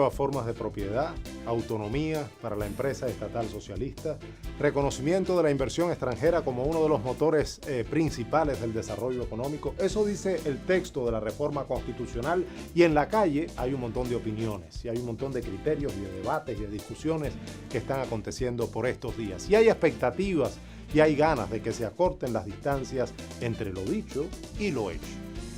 nuevas formas de propiedad, autonomía para la empresa estatal socialista, reconocimiento de la inversión extranjera como uno de los motores principales del desarrollo económico. Eso dice el texto de la reforma constitucional, y en la calle hay un montón de opiniones y hay un montón de criterios y de debates y de discusiones que están aconteciendo por estos días. Y hay expectativas y hay ganas de que se acorten las distancias entre lo dicho y lo hecho.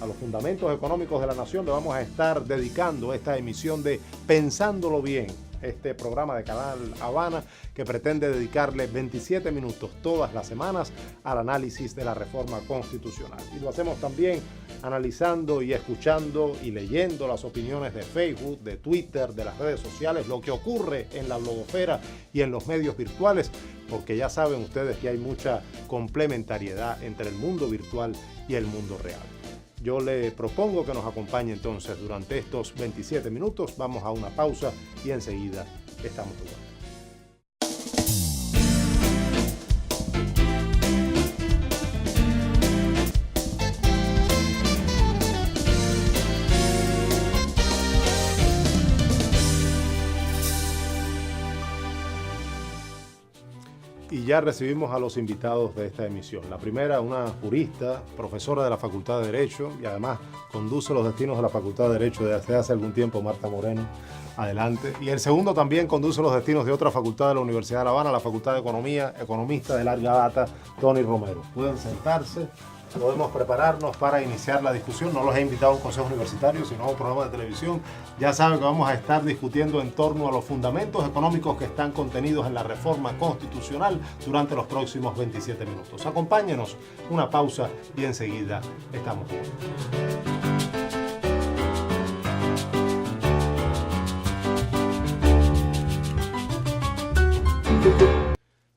A los fundamentos económicos de la nación le vamos a estar dedicando esta emisión de Pensándolo Bien, este programa de Canal Habana que pretende dedicarle 27 minutos todas las semanas al análisis de la reforma constitucional. Y lo hacemos también analizando y escuchando y leyendo las opiniones de Facebook, de Twitter, de las redes sociales, lo que ocurre en la blogosfera y en los medios virtuales, porque ya saben ustedes que hay mucha complementariedad entre el mundo virtual y el mundo real. Yo le propongo que nos acompañe entonces durante estos 27 minutos. Vamos a una pausa y enseguida estamos de vuelta. Y ya recibimos a los invitados de esta emisión. La primera, una jurista, profesora de la Facultad de Derecho y además conduce los destinos de la Facultad de Derecho desde hace algún tiempo, Marta Moreno. Adelante. Y el segundo también conduce los destinos de otra facultad de la Universidad de La Habana, la Facultad de Economía, economista de larga data, Tony Romero. Pueden sentarse. Podemos prepararnos para iniciar la discusión. No los he invitado a un consejo universitario, sino a un programa de televisión. Ya saben que vamos a estar discutiendo en torno a los fundamentos económicos que están contenidos en la reforma constitucional durante los próximos 27 minutos. Acompáñenos, una pausa y enseguida estamos bien.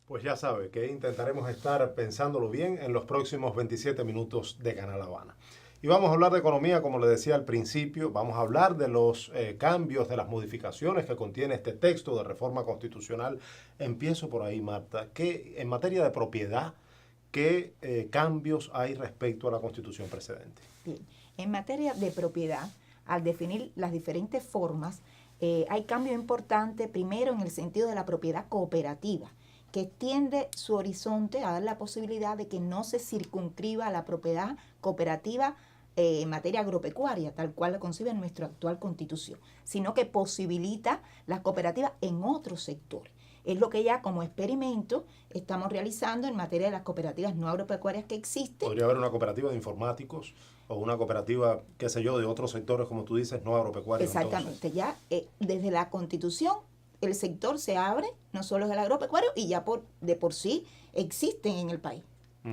Pues ya sabe que intentaremos estar pensándolo bien en los próximos 27 minutos de Canal Habana. Y vamos a hablar de economía, como le decía al principio, vamos a hablar de los cambios, de las modificaciones que contiene este texto de reforma constitucional. Empiezo por ahí, Marta, que en materia de propiedad, ¿qué cambios hay respecto a la Constitución precedente? Bien, en materia de propiedad, al definir las diferentes formas, hay cambio importante, primero en el sentido de la propiedad cooperativa, que extiende su horizonte a dar la posibilidad de que no se circunscriba a la propiedad cooperativa en materia agropecuaria, tal cual la concibe nuestra actual Constitución, sino que posibilita las cooperativas en otros sectores. Es lo que ya como experimento estamos realizando en materia de las cooperativas no agropecuarias que existen. Podría haber una cooperativa de informáticos o una cooperativa, qué sé yo, de otros sectores, como tú dices, no agropecuarios. Exactamente, entonces. Ya desde la Constitución el sector se abre, no solo es el agropecuario, y ya de por sí existen en el país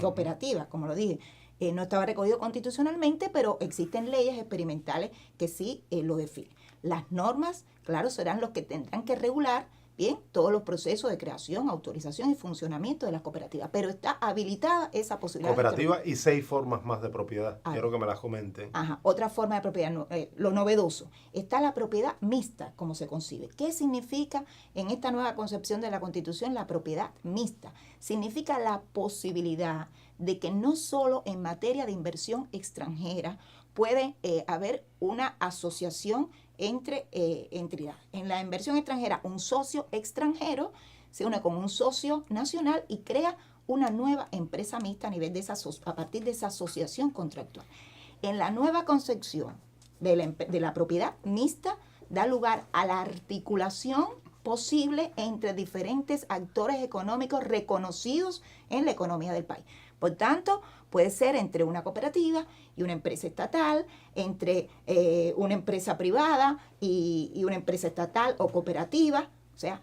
cooperativas, como lo dije. No estaba recogido constitucionalmente, pero existen leyes experimentales que sí lo definen. Las normas, claro, serán los que tendrán que regular bien todos los procesos de creación, autorización y funcionamiento de las cooperativas, pero está habilitada esa posibilidad. Cooperativa y 6 formas más de propiedad. Quiero que me las comenten. Ajá, otra forma de propiedad, lo novedoso. Está la propiedad mixta, como se concibe. ¿Qué significa en esta nueva concepción de la Constitución la propiedad mixta? Significa la posibilidad de que no solo en materia de inversión extranjera puede haber una asociación entre entidades. En la inversión extranjera, un socio extranjero se une con un socio nacional y crea una nueva empresa mixta a nivel de a partir de esa asociación contractual. En la nueva concepción de la propiedad mixta da lugar a la articulación posible entre diferentes actores económicos reconocidos en la economía del país. Por tanto, puede ser entre una cooperativa y una empresa estatal, entre una empresa privada y una empresa estatal o cooperativa. O sea,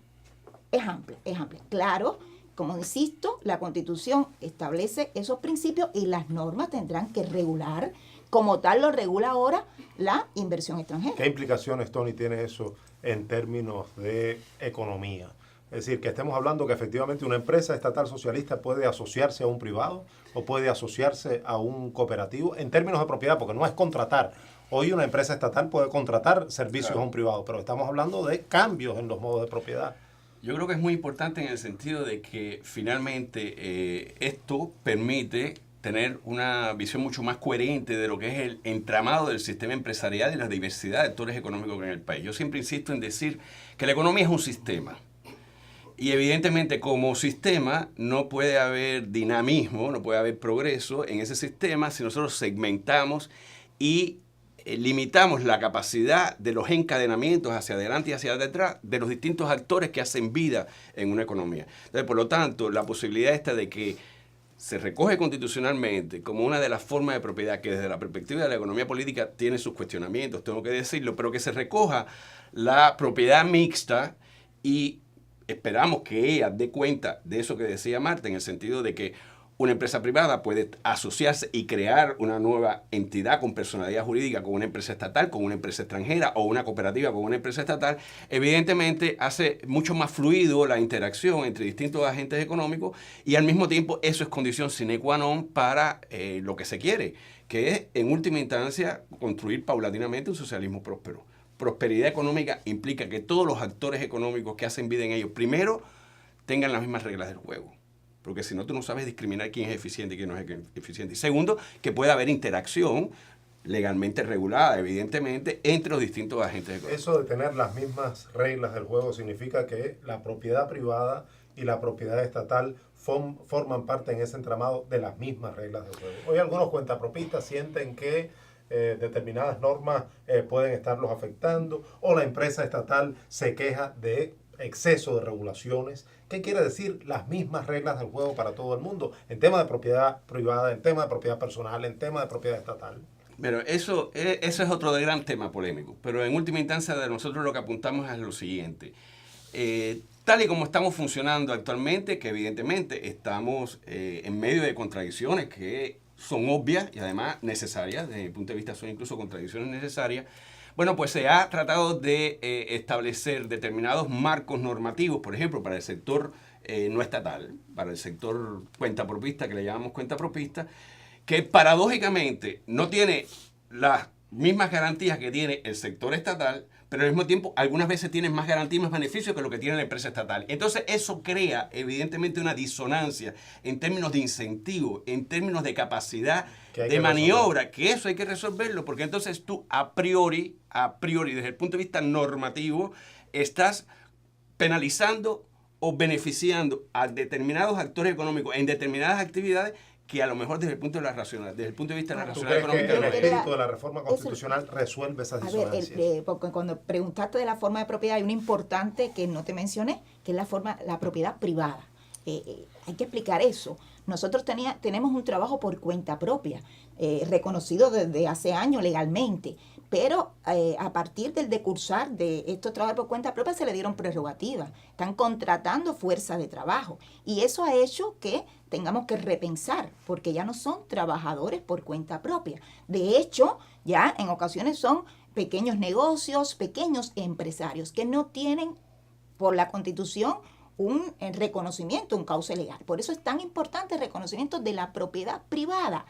es amplio, es amplio. Claro, como insisto, la Constitución establece esos principios y las normas tendrán que regular, como tal lo regula ahora la inversión extranjera. ¿Qué implicaciones, Tony, tiene eso en términos de economía? Es decir, que estemos hablando que efectivamente una empresa estatal socialista puede asociarse a un privado o puede asociarse a un cooperativo en términos de propiedad, porque no es contratar. Hoy una empresa estatal puede contratar servicios a un privado, pero estamos hablando de cambios en los modos de propiedad. Yo creo que es muy importante en el sentido de que finalmente esto permite tener una visión mucho más coherente de lo que es el entramado del sistema empresarial y la diversidad de actores económicos que hay en el país. Yo siempre insisto en decir que la economía es un sistema. Y evidentemente como sistema no puede haber dinamismo, no puede haber progreso en ese sistema si nosotros segmentamos y limitamos la capacidad de los encadenamientos hacia adelante y hacia detrás de los distintos actores que hacen vida en una economía. Entonces, por lo tanto, la posibilidad esta de que se recoge constitucionalmente como una de las formas de propiedad que desde la perspectiva de la economía política tiene sus cuestionamientos, tengo que decirlo, pero que se recoja la propiedad mixta y esperamos que ella dé cuenta de eso que decía Marta, en el sentido de que una empresa privada puede asociarse y crear una nueva entidad con personalidad jurídica con una empresa estatal, con una empresa extranjera o una cooperativa con una empresa estatal. Evidentemente hace mucho más fluido la interacción entre distintos agentes económicos y al mismo tiempo eso es condición sine qua non para lo que se quiere, que es en última instancia construir paulatinamente un socialismo próspero. Prosperidad económica implica que todos los actores económicos que hacen vida en ellos, primero, tengan las mismas reglas del juego. Porque si no, tú no sabes discriminar quién es eficiente y quién no es eficiente. Y segundo, que pueda haber interacción legalmente regulada, evidentemente, entre los distintos agentes económicos. Eso de tener las mismas reglas del juego significa que la propiedad privada y la propiedad estatal forman parte en ese entramado de las mismas reglas del juego. Hoy algunos cuentapropistas sienten que determinadas normas pueden estarlos afectando, o la empresa estatal se queja de exceso de regulaciones. ¿Qué quiere decir las mismas reglas del juego para todo el mundo? En tema de propiedad privada, en tema de propiedad personal, en tema de propiedad estatal. Pero eso es otro gran tema polémico. Pero en última instancia de nosotros lo que apuntamos es lo siguiente. Tal y como estamos funcionando actualmente, que evidentemente estamos en medio de contradicciones que son obvias y además necesarias, desde mi punto de vista son incluso contradicciones necesarias. Bueno, pues se ha tratado de establecer determinados marcos normativos, por ejemplo, para el sector no estatal, para el sector cuentapropista, que le llamamos cuentapropista, que paradójicamente no tiene las mismas garantías que tiene el sector estatal, pero al mismo tiempo algunas veces tiene más garantías y más beneficios que lo que tiene la empresa estatal. Entonces eso crea evidentemente una disonancia en términos de incentivo, en términos de capacidad de maniobra, que eso hay que resolverlo, porque entonces tú a priori, desde el punto de vista normativo, estás penalizando o beneficiando a determinados actores económicos en determinadas actividades que a lo mejor desde el punto de la racionalidad, desde el punto de vista de la racionalidad económica. ¿El espíritu de la reforma constitucional resuelve esas disonancias? A ver, porque cuando preguntaste de la forma de propiedad, hay una importante que no te mencioné, que es la propiedad privada. Hay que explicar eso. Nosotros tenemos un trabajo por cuenta propia, reconocido desde hace años legalmente, pero a partir del decursar de estos trabajos por cuenta propia se le dieron prerrogativas. Están contratando fuerza de trabajo y eso ha hecho que tengamos que repensar, porque ya no son trabajadores por cuenta propia. De hecho, ya en ocasiones son pequeños negocios, pequeños empresarios que no tienen por la Constitución un reconocimiento, un cauce legal. Por eso es tan importante el reconocimiento de la propiedad privada.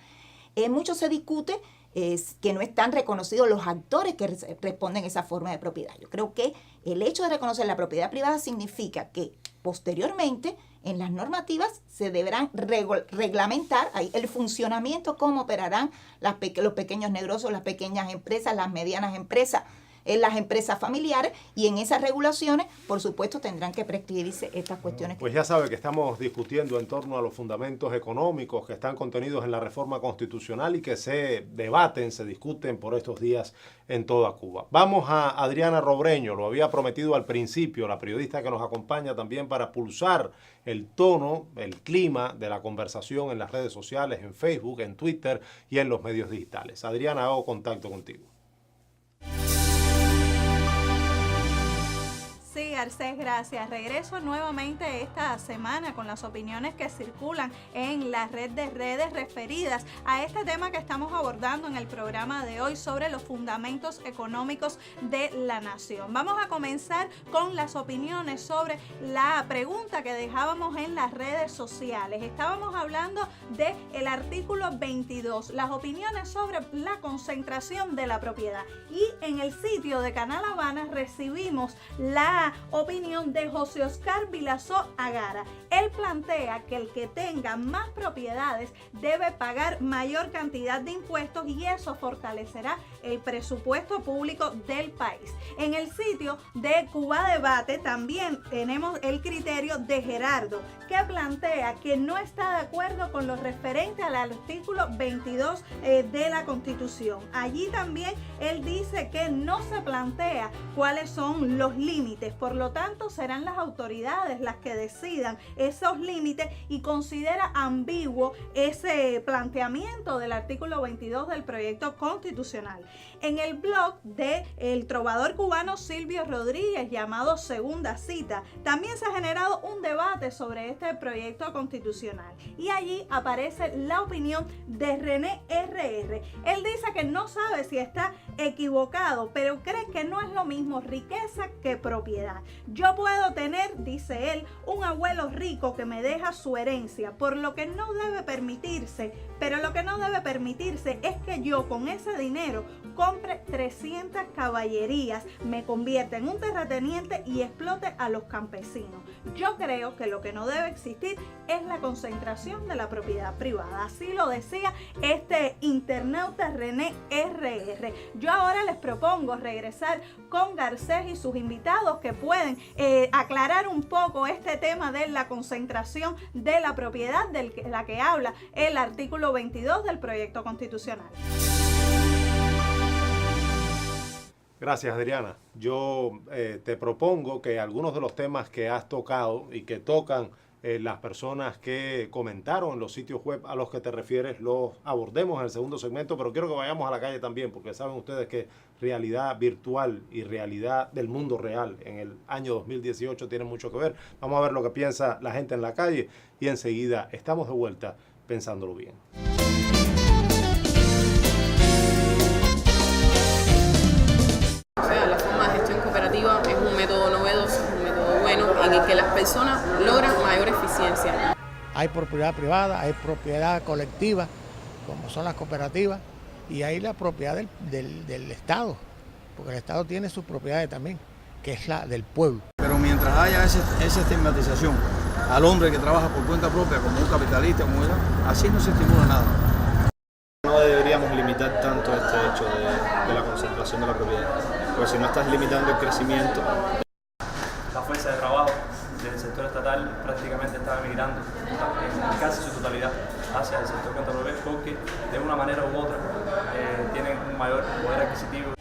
Mucho se discute que no están reconocidos los actores que responden a esa forma de propiedad. Yo creo que el hecho de reconocer la propiedad privada significa que posteriormente en las normativas se deberán reglamentar el funcionamiento, cómo operarán los pequeños negocios, las pequeñas empresas, las medianas empresas, las empresas familiares, y en esas regulaciones, por supuesto, tendrán que prescribirse estas cuestiones. Pues ya sabe que estamos discutiendo en torno a los fundamentos económicos que están contenidos en la reforma constitucional y que se debaten, se discuten por estos días en toda Cuba. Vamos a Adriana Robreño, lo había prometido al principio, la periodista que nos acompaña también para pulsar el tono, el clima de la conversación en las redes sociales, en Facebook, en Twitter y en los medios digitales. Adriana, hago contacto contigo. Sí, Garcés, gracias. Regreso nuevamente esta semana con las opiniones que circulan en la red de redes referidas a este tema que estamos abordando en el programa de hoy sobre los fundamentos económicos de la nación. Vamos a comenzar con las opiniones sobre la pregunta que dejábamos en las redes sociales. Estábamos hablando del artículo 22, las opiniones sobre la concentración de la propiedad. Y en el sitio de Canal Habana recibimos la la opinión de José Oscar Villasó Agara. Él plantea que el que tenga más propiedades debe pagar mayor cantidad de impuestos y eso fortalecerá el presupuesto público del país. En el sitio de Cuba Debate también tenemos el criterio de Gerardo, que plantea que no está de acuerdo con lo referente al artículo 22 de la Constitución. Allí también él dice que no se plantea cuáles son los límites, por lo tanto serán las autoridades las que decidan esos límites y considera ambiguo ese planteamiento del artículo 22 del proyecto constitucional. En el blog de el trovador cubano Silvio Rodríguez, llamado Segunda Cita, también se ha generado un debate sobre este proyecto constitucional y allí aparece la opinión de René RR. Él dice que no sabe si está equivocado, pero cree que no es lo mismo riqueza que propiedad. Yo puedo tener, dice él, un abuelo rico que me deja su herencia, por lo que no debe permitirse, pero lo que no debe permitirse es que yo con ese dinero compre 300 caballerías, me convierta en un terrateniente y explote a los campesinos. Yo creo que lo que no debe existir es la concentración de la propiedad privada. Así lo decía este internauta René RR. Yo ahora les propongo regresar con Garcés y sus invitados que pueden aclarar un poco este tema de la concentración de la propiedad de la que habla el artículo 22 del proyecto constitucional. Gracias, Adriana. Yo te propongo que algunos de los temas que has tocado y que tocan las personas que comentaron en los sitios web a los que te refieres los abordemos en el segundo segmento, pero quiero que vayamos a la calle también, porque saben ustedes que realidad virtual y realidad del mundo real en el año 2018 tienen mucho que ver. Vamos a ver lo que piensa la gente en la calle y enseguida estamos de vuelta pensándolo bien. O sea, la forma de gestión cooperativa es un método novedoso, un método bueno en el que las personas logran mayor eficiencia. Hay propiedad privada, hay propiedad colectiva, como son las cooperativas, y hay la propiedad del Estado, porque el Estado tiene sus propiedades también, que es la del pueblo. Pero mientras haya esa estigmatización al hombre que trabaja por cuenta propia como un capitalista, así no se estimula nada. No deberíamos limitar tanto este hecho de la concentración de la propiedad, porque si no estás limitando el crecimiento. La fuerza de trabajo del sector estatal prácticamente está migrando en casi su totalidad hacia el sector contrapropiedad porque de una manera u otra tienen un mayor poder adquisitivo.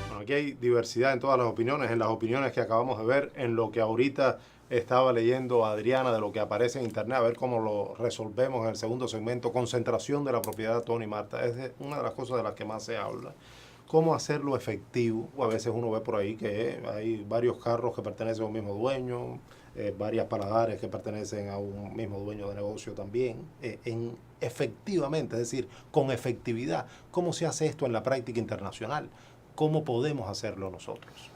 Bueno, aquí hay diversidad en todas las opiniones, en las opiniones que acabamos de ver, en lo que ahorita estaba leyendo Adriana de lo que aparece en internet, a ver cómo lo resolvemos en el segundo segmento. Concentración de la propiedad, Tony, Marta, es una de las cosas de las que más se habla. Cómo hacerlo efectivo. A veces uno ve por ahí que hay varios carros que pertenecen a un mismo dueño, varias paladares que pertenecen a un mismo dueño de negocio también. Efectivamente, es decir, con efectividad. ¿Cómo se hace esto en la práctica internacional? ¿Cómo podemos hacerlo nosotros?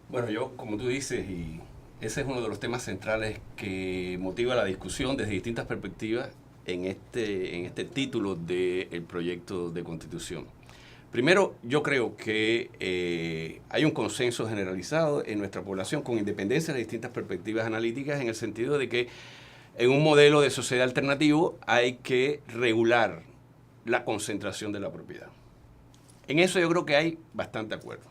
Bueno, yo, como tú dices, y ese es uno de los temas centrales que motiva la discusión desde distintas perspectivas en este título del proyecto de Constitución. Primero, yo creo que hay un consenso generalizado en nuestra población con independencia de las distintas perspectivas analíticas en el sentido de que en un modelo de sociedad alternativo hay que regular la concentración de la propiedad. En eso yo creo que hay bastante acuerdo.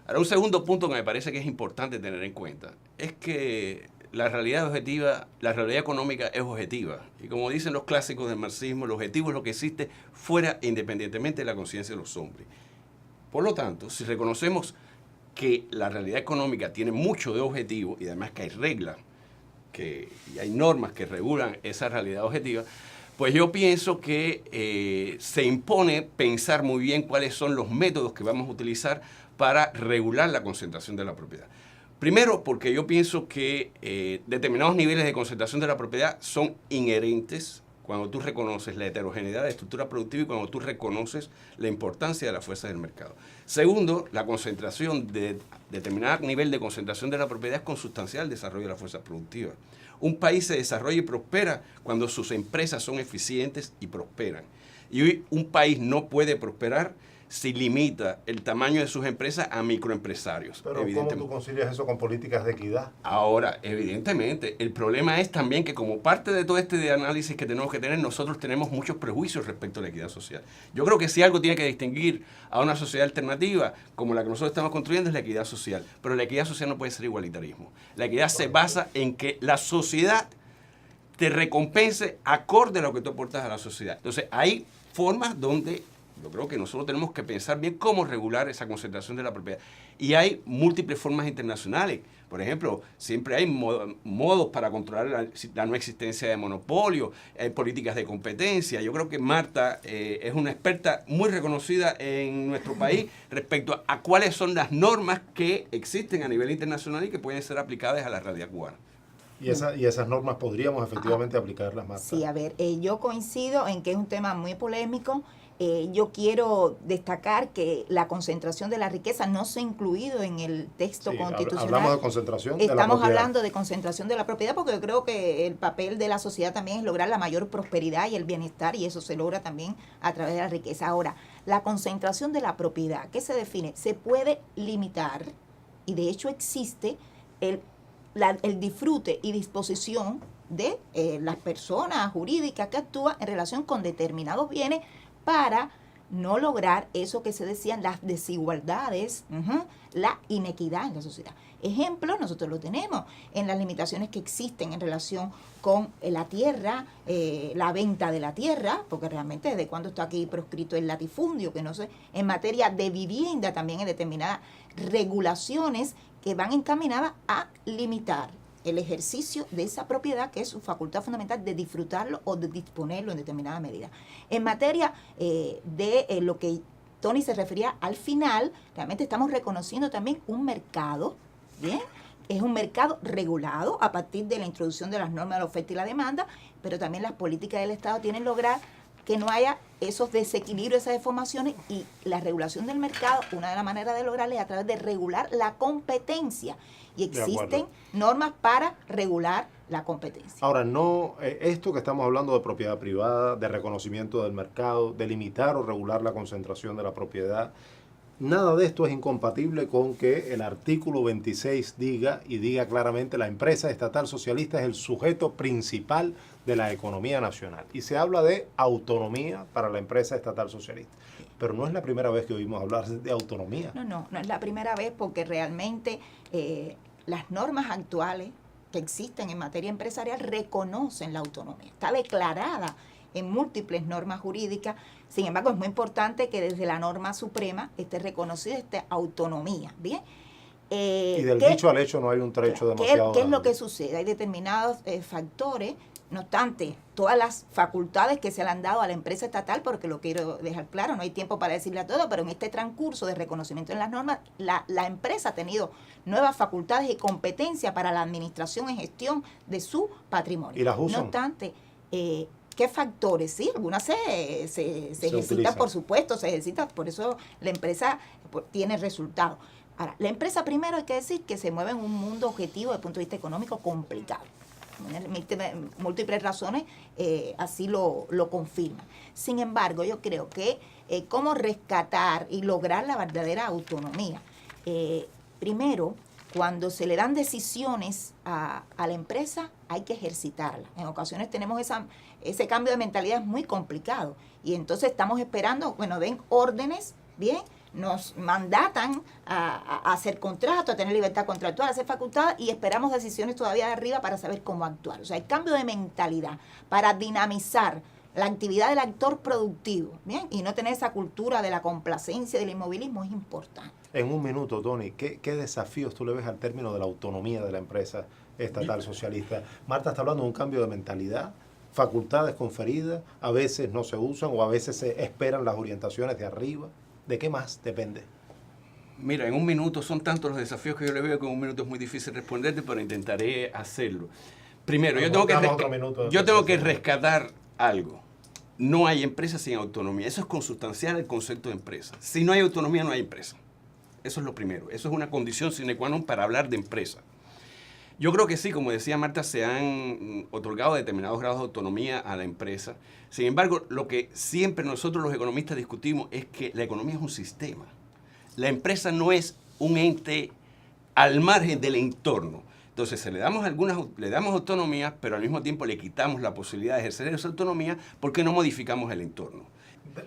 Ahora, un segundo punto que me parece que es importante tener en cuenta es que la realidad objetiva, la realidad económica es objetiva. Y como dicen los clásicos del marxismo, el objetivo es lo que existe fuera e independientemente de la conciencia de los hombres. Por lo tanto, si reconocemos que la realidad económica tiene mucho de objetivo y además que hay reglas y hay normas que regulan esa realidad objetiva, pues yo pienso que se impone pensar muy bien cuáles son los métodos que vamos a utilizar para regular la concentración de la propiedad. Primero, porque yo pienso que determinados niveles de concentración de la propiedad son inherentes cuando tú reconoces la heterogeneidad de la estructura productiva y cuando tú reconoces la importancia de la fuerza del mercado. Segundo, la concentración de determinado nivel de concentración de la propiedad es consustancial al desarrollo de la fuerza productiva. Un país se desarrolla y prospera cuando sus empresas son eficientes y prosperan. Y hoy un país no puede prosperar si limita el tamaño de sus empresas a microempresarios. Pero ¿cómo tú concilias eso con políticas de equidad? Ahora, evidentemente, el problema es también que como parte de todo este análisis que tenemos que tener, nosotros tenemos muchos prejuicios respecto a la equidad social. Yo creo que si algo tiene que distinguir a una sociedad alternativa como la que nosotros estamos construyendo es la equidad social. Pero la equidad social no puede ser igualitarismo. La equidad se basa en que la sociedad te recompense acorde a lo que tú aportas a la sociedad. Entonces, hay formas donde yo creo que nosotros tenemos que pensar bien cómo regular esa concentración de la propiedad. Y hay múltiples formas internacionales. Por ejemplo, siempre hay modos para controlar la no existencia de monopolio, hay políticas de competencia. Yo creo que Marta es una experta muy reconocida en nuestro país respecto a cuáles son las normas que existen a nivel internacional y que pueden ser aplicadas a la realidad cubana. Y esas normas podríamos efectivamente aplicarlas, Marta. Sí, a ver, yo coincido en que es un tema muy polémico. Yo quiero destacar que la concentración de la riqueza no se ha incluido en el texto constitucional. Hablamos de concentración de la propiedad. Estamos hablando de concentración de la propiedad porque yo creo que el papel de la sociedad también es lograr la mayor prosperidad y el bienestar, y eso se logra también a través de la riqueza. Ahora, la concentración de la propiedad, ¿qué se define? Se puede limitar, y de hecho existe el disfrute y disposición de las personas jurídicas que actúan en relación con determinados bienes para no lograr eso que se decían, las desigualdades, la inequidad en la sociedad. Ejemplo, nosotros lo tenemos en las limitaciones que existen en relación con la tierra, la venta de la tierra, porque realmente desde cuando está aquí proscrito el latifundio, que no sé, en materia de vivienda también hay determinadas regulaciones que van encaminadas a limitar el ejercicio de esa propiedad, que es su facultad fundamental de disfrutarlo o de disponerlo en determinada medida. En materia de lo que Tony se refería al final, realmente estamos reconociendo también un mercado, ¿bien? Es un mercado regulado a partir de la introducción de las normas de la oferta y la demanda, pero también las políticas del Estado tienen que lograr que no haya esos desequilibrios, esas deformaciones, y la regulación del mercado, una de las maneras de lograrla es a través de regular la competencia. Y existen normas para regular la competencia. Ahora, no esto que estamos hablando de propiedad privada, de reconocimiento del mercado, de limitar o regular la concentración de la propiedad, nada de esto es incompatible con que el artículo 26 diga claramente la empresa estatal socialista es el sujeto principal de la economía nacional. Y se habla de autonomía para la empresa estatal socialista. Pero no es la primera vez que oímos hablar de autonomía. No es la primera vez, porque realmente las normas actuales que existen en materia empresarial reconocen la autonomía. Está declarada en múltiples normas jurídicas. Sin embargo, es muy importante que desde la norma suprema esté reconocida esta autonomía. ¿Bien? Y del dicho al hecho no hay un trecho demasiado ¿Qué es lo que sucede? Hay determinados factores. No obstante, todas las facultades que se le han dado a la empresa estatal, porque lo quiero dejar claro, no hay tiempo para decirle a todo, pero en este transcurso de reconocimiento en las normas, la empresa ha tenido nuevas facultades y competencias para la administración y gestión de su patrimonio. ¿Y las usan? No obstante, ¿qué factores? Sí, algunas se ejercitan, por supuesto, se ejercitan, por eso la empresa tiene resultados. Ahora, la empresa primero hay que decir que se mueve en un mundo objetivo desde el punto de vista económico complicado. Múltiples razones así lo confirman. Sin embargo, yo creo que cómo rescatar y lograr la verdadera autonomía. Primero, cuando se le dan decisiones a la empresa, hay que ejercitarla. En ocasiones tenemos ese cambio de mentalidad, es muy complicado. Y entonces estamos esperando, den órdenes, bien, nos mandatan a hacer contratos, a tener libertad contractual, a hacer facultades, y esperamos decisiones todavía de arriba para saber cómo actuar. O sea, el cambio de mentalidad para dinamizar la actividad del actor productivo, ¿bien? Y no tener esa cultura de la complacencia, del inmovilismo, es importante. En un minuto, Tony, ¿qué desafíos tú le ves al término de la autonomía de la empresa estatal socialista? Marta está hablando de un cambio de mentalidad, facultades conferidas, a veces no se usan o a veces se esperan las orientaciones de arriba. ¿De qué más depende? Mira, en un minuto son tantos los desafíos que yo le veo que en un minuto es muy difícil responderte, pero intentaré hacerlo. Primero, yo tengo que rescatar algo. No hay empresa sin autonomía. Eso es consustancial al concepto de empresa. Si no hay autonomía, no hay empresa. Eso es lo primero. Eso es una condición sine qua non para hablar de empresa. Yo creo que sí, como decía Marta, se han otorgado determinados grados de autonomía a la empresa. Sin embargo, lo que siempre nosotros los economistas discutimos es que la economía es un sistema. La empresa no es un ente al margen del entorno. Entonces, le damos autonomía, pero al mismo tiempo le quitamos la posibilidad de ejercer esa autonomía porque no modificamos el entorno.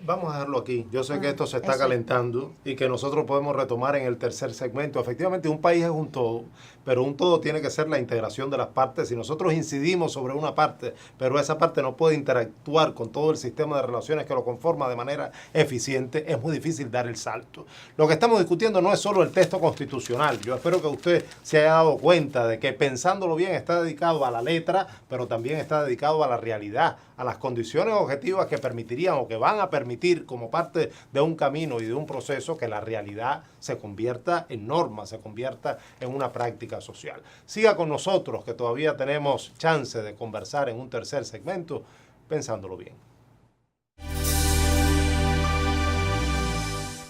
Vamos a dejarlo aquí. Yo sé que esto se está calentando y que nosotros podemos retomar en el tercer segmento. Efectivamente, un país es un todo, pero un todo tiene que ser la integración de las partes. Si nosotros incidimos sobre una parte, pero esa parte no puede interactuar con todo el sistema de relaciones que lo conforma de manera eficiente, es muy difícil dar el salto. Lo que estamos discutiendo no es solo el texto constitucional. Yo espero que usted se haya dado cuenta de que, pensándolo bien, está dedicado a la letra, pero también está dedicado a la realidad, a las condiciones objetivas que permitirían o que van a permitir, como parte de un camino y de un proceso, que la realidad se convierta en norma, se convierta en una práctica social. Siga con nosotros, que todavía tenemos chance de conversar en un tercer segmento, pensándolo bien.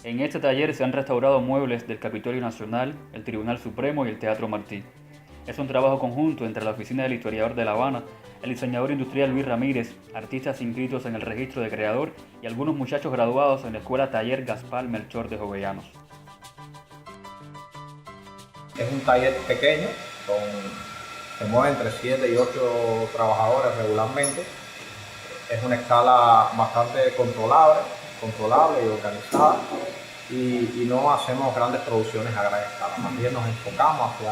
En este taller se han restaurado muebles del Capitolio Nacional, el Tribunal Supremo y el Teatro Martí. Es un trabajo conjunto entre la Oficina del Historiador de La Habana, el diseñador industrial Luis Ramírez, artistas inscritos en el registro de creador y algunos muchachos graduados en la Escuela Taller Gaspar Melchor de Jovellanos. Es un taller pequeño, se mueven entre 7 y 8 trabajadores regularmente. Es una escala bastante controlable y organizada, y no hacemos grandes producciones a gran escala. Más bien nos enfocamos hacia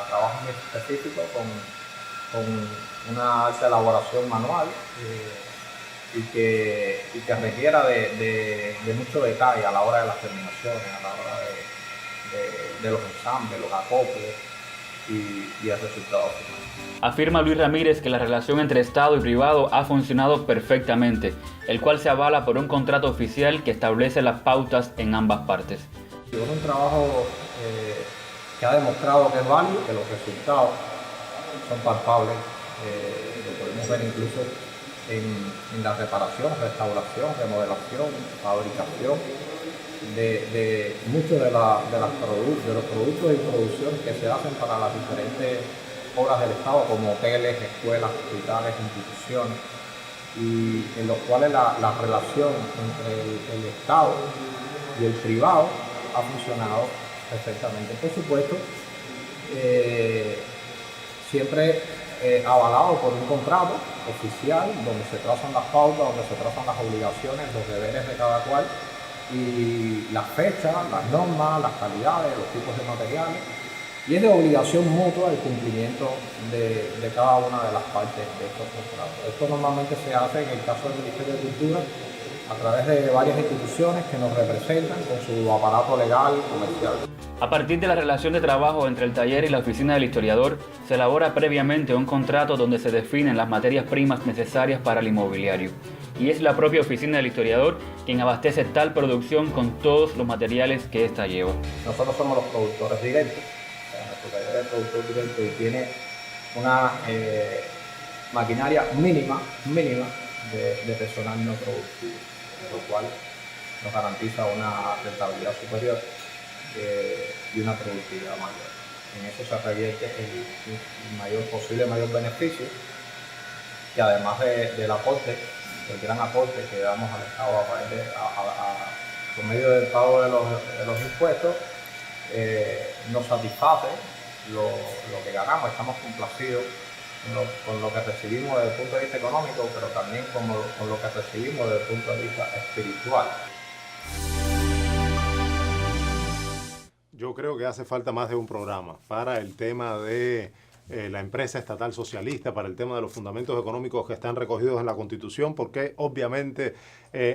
trabajos muy específicos con una alta elaboración manual y que requiera de mucho detalle a la hora de las terminaciones, a la hora de los ensambles, los acoples y el resultado final. Afirma Luis Ramírez que la relación entre Estado y privado ha funcionado perfectamente, el cual se avala por un contrato oficial que establece las pautas en ambas partes. Es un trabajo que ha demostrado que es válido, que los resultados son palpables, lo podemos ver incluso en la reparación, restauración, remodelación, fabricación de muchos de los productos y producciones que se hacen para las diferentes obras del Estado, como hoteles, escuelas, hospitales, instituciones, y en los cuales la relación entre el Estado y el privado ha funcionado perfectamente. Por supuesto, siempre avalado por un contrato oficial donde se trazan las pautas, donde se trazan las obligaciones, los deberes de cada cual, y las fechas, las normas, las calidades, los tipos de materiales, y es de obligación mutua el cumplimiento de cada una de las partes de estos contratos. Esto normalmente se hace en el caso del Ministerio de Cultura a través de varias instituciones que nos representan con su aparato legal comercial. A partir de la relación de trabajo entre el taller y la oficina del historiador, se elabora previamente un contrato donde se definen las materias primas necesarias para el inmobiliario. Y es la propia oficina del historiador quien abastece tal producción con todos los materiales que ésta lleva. Nosotros somos los productores directos. Nuestro taller es productor directo y tiene una maquinaria mínima de personal no productivo, lo cual nos garantiza una rentabilidad superior y una productividad mayor. En eso se revierte el mayor beneficio, que además del aporte, el gran aporte que damos al Estado por medio del pago de los impuestos, nos satisface lo que ganamos. Estamos complacidos con lo que recibimos desde el punto de vista económico, pero también con lo que recibimos desde el punto de vista espiritual. Yo creo que hace falta más de un programa para el tema de la empresa estatal socialista, para el tema de los fundamentos económicos que están recogidos en la Constitución, porque obviamente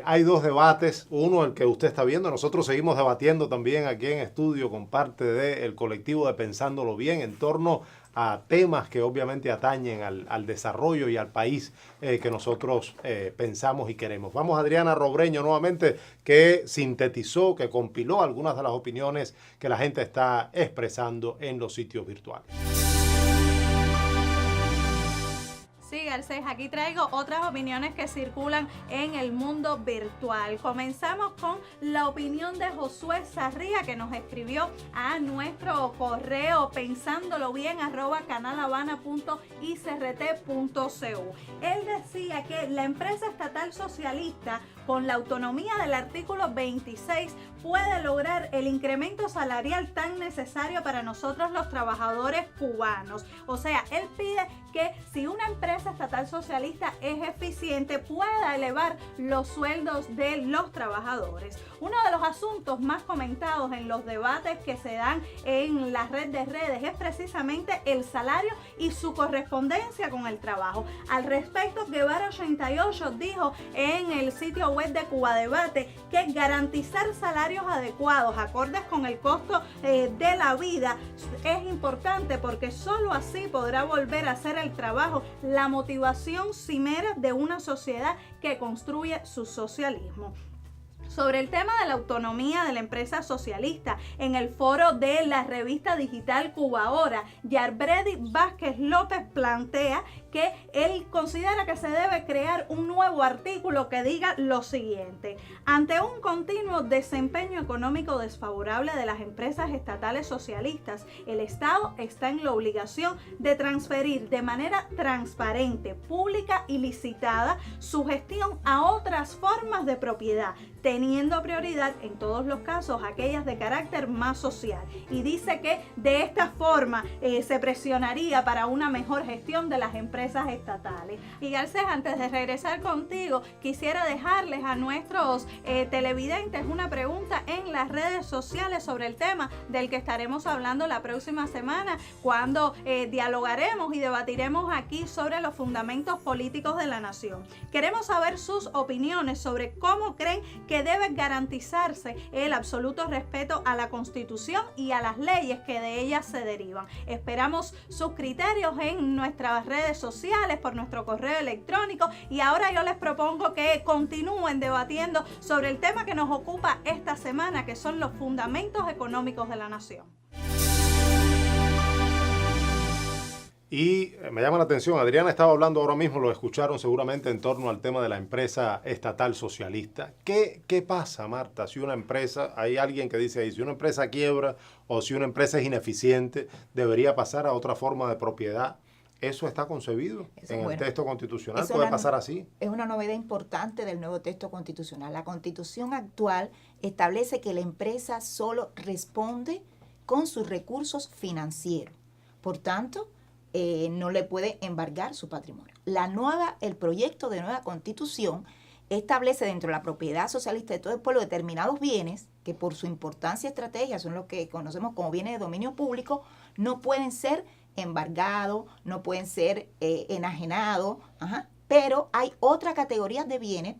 hay dos debates. Uno, el que usted está viendo. Nosotros seguimos debatiendo también aquí en estudio con parte del colectivo de Pensándolo Bien en torno a temas que obviamente atañen al desarrollo y al país que nosotros pensamos y queremos. Vamos a Adriana Robreño nuevamente, que sintetizó, que compiló algunas de las opiniones que la gente está expresando en los sitios virtuales. Sí, Garcés. Aquí traigo otras opiniones que circulan en el mundo virtual. Comenzamos con la opinión de Josué Sarría, que nos escribió a nuestro correo pensándolo bien @canalhabana.icrt.cu. Él decía que la empresa estatal socialista, con la autonomía del artículo 26, puede lograr el incremento salarial tan necesario para nosotros los trabajadores cubanos. O sea, él pide que si una empresa estatal socialista es eficiente, pueda elevar los sueldos de los trabajadores. Uno de los asuntos más comentados en los debates que se dan en la red de redes es precisamente el salario y su correspondencia con el trabajo. Al respecto, Guevara 88 dijo en el sitio web de Cuba Debate que garantizar salarios adecuados, acordes con el costo de la vida, es importante, porque solo así podrá volver a ser el trabajo la motivación cimera de una sociedad que construye su socialismo. Sobre el tema de la autonomía de la empresa socialista, en el foro de la revista digital Cuba Ahora, Yarbredi Vázquez López plantea que él considera que se debe crear un nuevo artículo que diga lo siguiente: ante un continuo desempeño económico desfavorable de las empresas estatales socialistas, el Estado está en la obligación de transferir de manera transparente, pública y licitada su gestión a otras formas de propiedad, teniendo prioridad en todos los casos aquellas de carácter más social. Y dice que de esta forma se presionaría para una mejor gestión de las empresas estatales. Y Garcés, antes de regresar contigo, quisiera dejarles a nuestros televidentes una pregunta en las redes sociales sobre el tema del que estaremos hablando la próxima semana, cuando dialogaremos y debatiremos aquí sobre los fundamentos políticos de la nación. Queremos saber sus opiniones sobre cómo creen que debe garantizarse el absoluto respeto a la Constitución y a las leyes que de ellas se derivan. Esperamos sus criterios en nuestras redes sociales, por nuestro correo electrónico, y ahora yo les propongo que continúen debatiendo sobre el tema que nos ocupa esta semana, que son los fundamentos económicos de la nación. Y me llama la atención, Adriana estaba hablando ahora mismo, lo escucharon seguramente, en torno al tema de la empresa estatal socialista. ¿Qué pasa, Marta, si una empresa, hay alguien que dice ahí, si una empresa quiebra o si una empresa es ineficiente, debería pasar a otra forma de propiedad? ¿Eso está concebido en el texto constitucional? ¿Puede pasar así? Es una novedad importante del nuevo texto constitucional. La Constitución actual establece que la empresa solo responde con sus recursos financieros. Por tanto, no le puede embargar su patrimonio. El proyecto de nueva Constitución establece dentro de la propiedad socialista de todo el pueblo determinados bienes que por su importancia y estrategia son los que conocemos como bienes de dominio público, no pueden ser embargados, no pueden ser enajenados, pero hay otra categoría de bienes,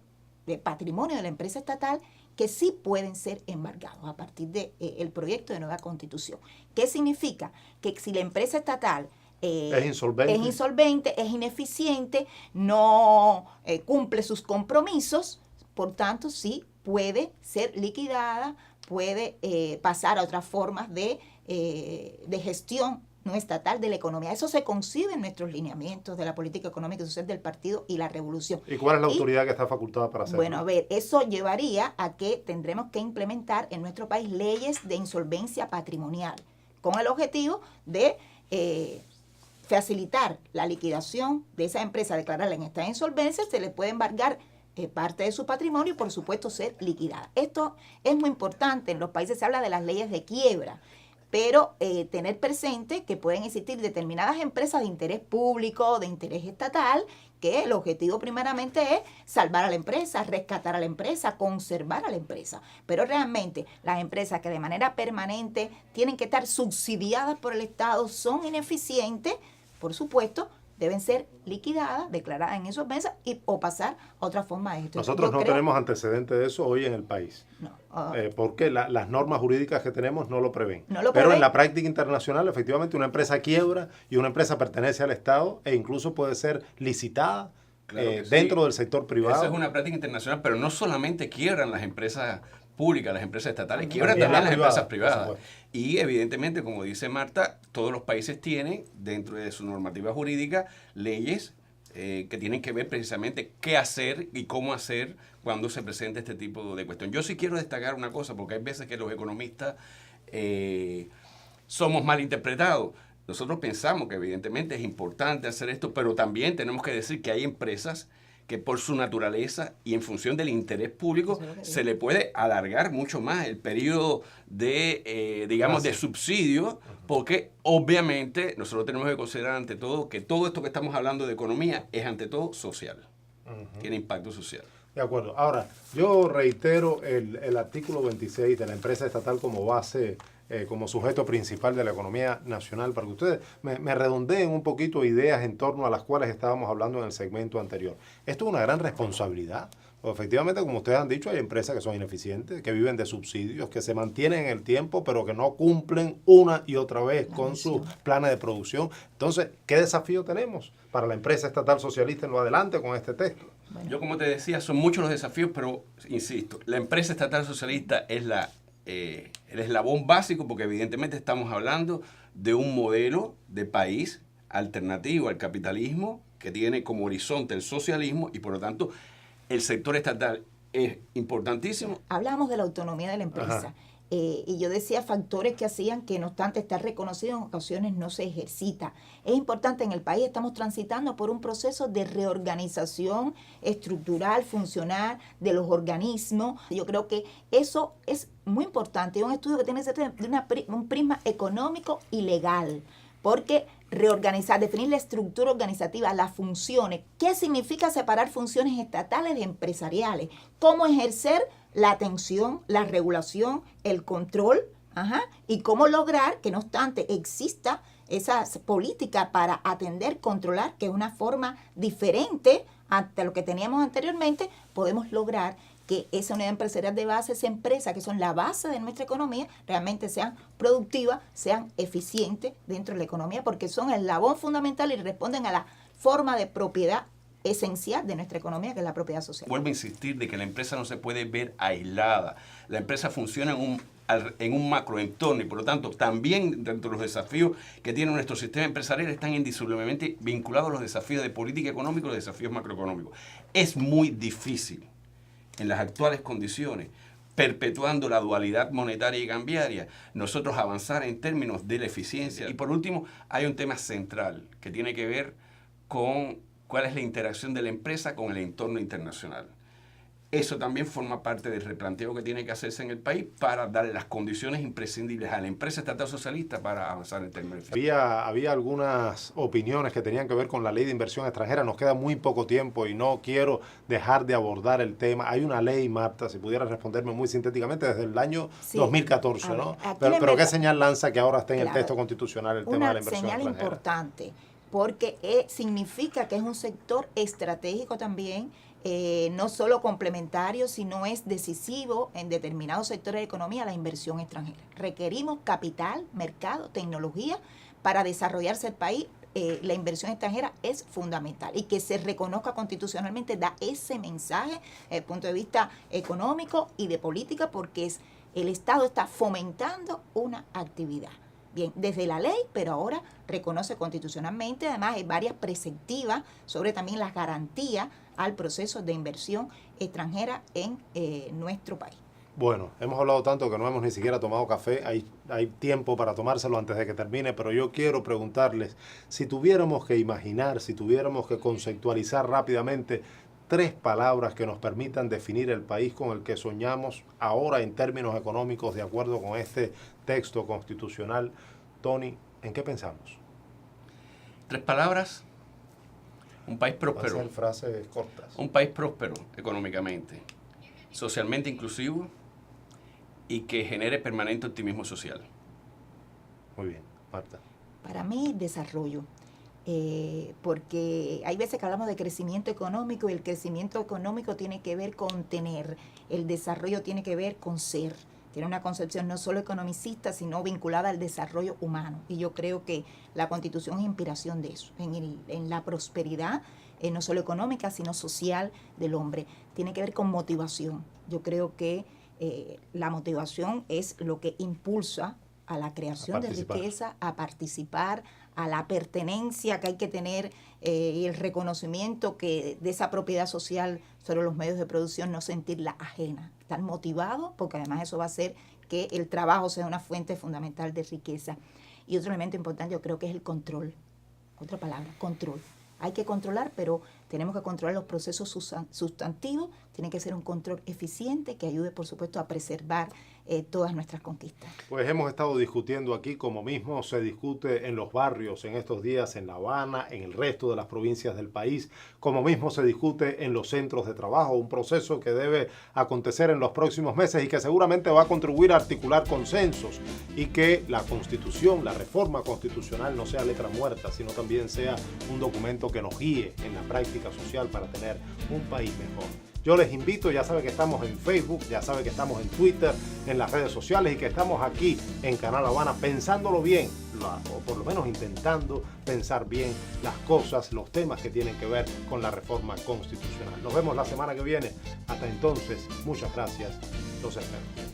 de patrimonio de la empresa estatal, que sí pueden ser embargados a partir del proyecto de nueva Constitución. ¿Qué significa? Que si la empresa estatal es insolvente, es ineficiente, no cumple sus compromisos, por tanto sí puede ser liquidada, puede pasar a otras formas de gestión no estatal de la economía. Eso se concibe en nuestros lineamientos de la política económica y social del partido y la revolución. ¿Y cuál es la autoridad que está facultada para hacerlo? Bueno, a ver, eso llevaría a que tendremos que implementar en nuestro país leyes de insolvencia patrimonial con el objetivo de facilitar la liquidación de esa empresa, declararla en estado de insolvencia, se le puede embargar parte de su patrimonio y por supuesto ser liquidada. Esto es muy importante. En los países se habla de las leyes de quiebra, pero tener presente que pueden existir determinadas empresas de interés público, de interés estatal, que el objetivo primeramente es salvar a la empresa, rescatar a la empresa, conservar a la empresa. Pero realmente las empresas que de manera permanente tienen que estar subsidiadas por el Estado son ineficientes, por supuesto, deben ser liquidadas, declaradas en insolvencia o pasar a otra forma de gestión. Nosotros no tenemos antecedentes de eso hoy en el país. No. Porque las normas jurídicas que tenemos no lo prevén. Pero en la práctica internacional, efectivamente, una empresa quiebra y una empresa pertenece al Estado e incluso puede ser licitada dentro del sector privado. Esa es una práctica internacional, pero no solamente quiebran las empresas públicas, las empresas estatales, quiebran también las empresas privadas. Y evidentemente, como dice Marta, todos los países tienen dentro de su normativa jurídica leyes que tienen que ver precisamente qué hacer y cómo hacer cuando se presenta este tipo de cuestión. Yo sí quiero destacar una cosa, porque hay veces que los economistas somos mal interpretados. Nosotros pensamos que evidentemente es importante hacer esto, pero también tenemos que decir que hay empresas que por su naturaleza y en función del interés público se le puede alargar mucho más el periodo de, digamos, de subsidio, porque obviamente nosotros tenemos que considerar ante todo que todo esto que estamos hablando de economía es ante todo social, tiene impacto social. De acuerdo. Ahora, yo reitero el artículo 26 de la empresa estatal como base, como sujeto principal de la economía nacional, para que ustedes me redondeen un poquito ideas en torno a las cuales estábamos hablando en el segmento anterior. Esto es una gran responsabilidad. Efectivamente, como ustedes han dicho, hay empresas que son ineficientes, que viven de subsidios, que se mantienen en el tiempo, pero que no cumplen una y otra vez con sus planes de producción. Entonces, ¿qué desafío tenemos para la empresa estatal socialista en lo adelante con este texto? Bueno. Yo, como te decía, son muchos los desafíos, pero insisto, la empresa estatal socialista es el eslabón básico, porque evidentemente estamos hablando de un modelo de país alternativo al capitalismo que tiene como horizonte el socialismo y por lo tanto el sector estatal es importantísimo. Hablamos de la autonomía de la empresa. Y yo decía factores que hacían que no obstante estar reconocido en ocasiones no se ejercita. Es importante, en el país estamos transitando por un proceso de reorganización estructural, funcional de los organismos. Yo creo que eso es muy importante. Es un estudio que tiene que ser de un prisma económico y legal. Porque reorganizar, definir la estructura organizativa, las funciones, ¿qué significa separar funciones estatales de empresariales? ¿Cómo ejercer la atención, la regulación, el control? Y cómo lograr que no obstante exista esa política para atender, controlar, que es una forma diferente ante lo que teníamos anteriormente, podemos lograr que esa unidad empresarial de base, esa empresa que son la base de nuestra economía, realmente sean productivas, sean eficientes dentro de la economía, porque son el eslabón fundamental y responden a la forma de propiedad esencial de nuestra economía, que es la propiedad social. Vuelvo a insistir de que la empresa no se puede ver aislada. La empresa funciona en un macroentorno y por lo tanto también dentro de los desafíos que tiene nuestro sistema empresarial están indisolublemente vinculados a los desafíos de política económica y los desafíos macroeconómicos. Es muy difícil en las actuales condiciones, perpetuando la dualidad monetaria y cambiaria, nosotros avanzar en términos de la eficiencia. Y por último, hay un tema central que tiene que ver con cuál es la interacción de la empresa con el entorno internacional. Eso también forma parte del replanteo que tiene que hacerse en el país para darle las condiciones imprescindibles a la empresa estatal socialista para avanzar en términos de Había algunas opiniones que tenían que ver con la ley de inversión extranjera. Nos queda muy poco tiempo y no quiero dejar de abordar el tema. Hay una ley, Marta, si pudiera responderme muy sintéticamente, desde el año 2014, ver, ¿no? Pero ¿qué señal lanza que ahora está en el texto constitucional el tema de la inversión extranjera? Una señal importante, porque significa que es un sector estratégico también, no solo complementario, sino es decisivo en determinados sectores de economía la inversión extranjera. Requerimos capital, mercado, tecnología para desarrollarse el país. La inversión extranjera es fundamental y que se reconozca constitucionalmente da ese mensaje desde el punto de vista económico y de política, porque el Estado está fomentando una actividad. Bien, desde la ley, pero ahora reconoce constitucionalmente. Además, hay varias preceptivas sobre también las garantías al proceso de inversión extranjera en nuestro país. Bueno, hemos hablado tanto que no hemos ni siquiera tomado café. Hay tiempo para tomárselo antes de que termine, pero yo quiero preguntarles, si tuviéramos que imaginar, si tuviéramos que conceptualizar rápidamente 3 palabras que nos permitan definir el país con el que soñamos ahora en términos económicos, de acuerdo con este texto constitucional. Tony, ¿en qué pensamos? 3 palabras. Un país próspero. Van a ser frases cortas. Un país próspero económicamente, socialmente inclusivo y que genere permanente optimismo social. Muy bien, Marta. Para mí, desarrollo. Porque hay veces que hablamos de crecimiento económico y el crecimiento económico tiene que ver con tener, el desarrollo tiene que ver con ser. Tiene una concepción no solo economicista, sino vinculada al desarrollo humano. Y yo creo que la Constitución es inspiración de eso, en la prosperidad, no solo económica, sino social del hombre. Tiene que ver con motivación. Yo creo que la motivación es lo que impulsa a la creación de riqueza, a participar, a la pertenencia que hay que tener y el reconocimiento de esa propiedad social sobre los medios de producción, no sentirla ajena, estar motivado, porque además eso va a hacer que el trabajo sea una fuente fundamental de riqueza. Y otro elemento importante yo creo que es el control. Otra palabra, control. Hay que controlar, pero tenemos que controlar los procesos sustantivos. Tiene que ser un control eficiente que ayude, por supuesto, a preservar todas nuestras conquistas. Pues hemos estado discutiendo aquí, como mismo se discute en los barrios en estos días, en La Habana, en el resto de las provincias del país, como mismo se discute en los centros de trabajo, un proceso que debe acontecer en los próximos meses y que seguramente va a contribuir a articular consensos y que la Constitución, la reforma constitucional no sea letra muerta, sino también sea un documento que nos guíe en la práctica social para tener un país mejor. Yo les invito, ya saben que estamos en Facebook, ya saben que estamos en Twitter, en las redes sociales y que estamos aquí en Canal Habana pensándolo bien, o por lo menos intentando pensar bien las cosas, los temas que tienen que ver con la reforma constitucional. Nos vemos la semana que viene. Hasta entonces, muchas gracias. Los espero.